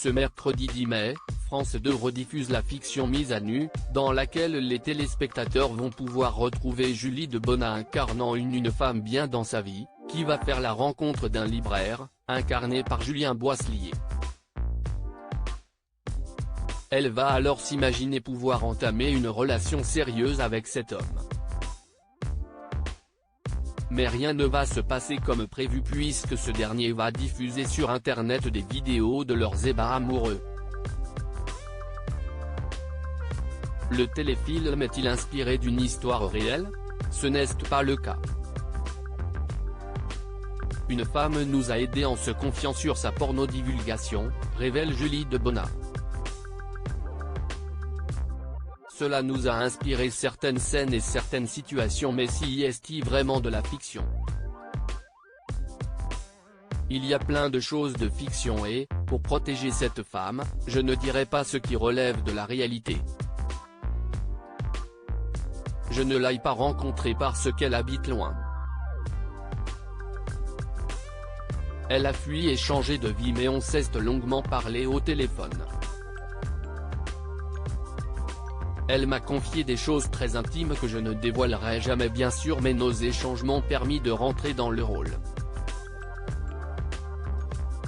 Ce mercredi 10 mai, France 2 rediffuse la fiction Mise à nu, dans laquelle les téléspectateurs vont pouvoir retrouver Julie Debona incarnant une femme bien dans sa vie, qui va faire la rencontre d'un libraire, incarné par Julien Boisselier. Elle va alors s'imaginer pouvoir entamer une relation sérieuse avec cet homme. Mais rien ne va se passer comme prévu puisque ce dernier va diffuser sur internet des vidéos de leurs ébats amoureux. Le téléfilm est-il inspiré d'une histoire réelle? Ce n'est pas le cas. Une femme nous a aidés en se confiant sur sa pornodivulgation, révèle Julie Debona. Cela nous a inspiré certaines scènes et certaines situations, mais si est-il vraiment de la fiction? Il y a plein de choses de fiction et, pour protéger cette femme, je ne dirai pas ce qui relève de la réalité. Je ne l'ai pas rencontrée parce qu'elle habite loin. Elle a fui et changé de vie, mais on s'est longuement parlé au téléphone. Elle m'a confié des choses très intimes que je ne dévoilerai jamais bien sûr, mais nos échanges m'ont permis de rentrer dans le rôle.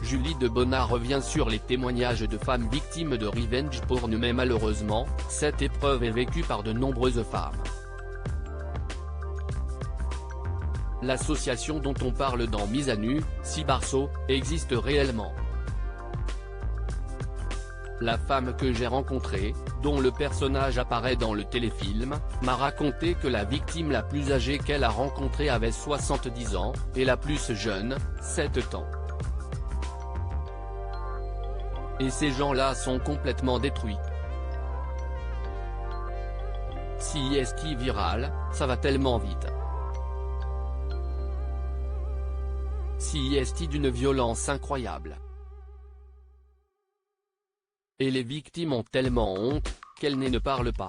Julie Debona revient sur les témoignages de femmes victimes de revenge porn, mais malheureusement, cette épreuve est vécue par de nombreuses femmes. L'association dont on parle dans Mise à nu, Cybarso, existe réellement. La femme que j'ai rencontrée, dont le personnage apparaît dans le téléfilm, m'a raconté que la victime la plus âgée qu'elle a rencontrée avait 70 ans, et la plus jeune, 7 ans. Et ces gens-là sont complètement détruits. Si est viral, ça va tellement vite. Si est d'une violence incroyable. Et les victimes ont tellement honte, qu'elles ne parlent pas.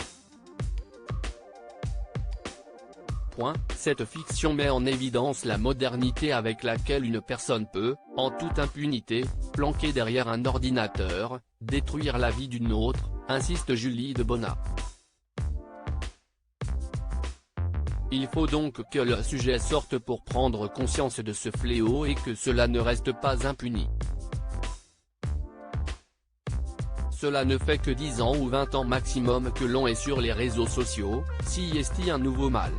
Cette fiction met en évidence la modernité avec laquelle une personne peut, en toute impunité, planquer derrière un ordinateur, détruire la vie d'une autre, insiste Julie Debona. Il faut donc que le sujet sorte pour prendre conscience de ce fléau et que cela ne reste pas impuni. Cela ne fait que 10 ans ou 20 ans maximum que l'on est sur les réseaux sociaux, si est un nouveau mal.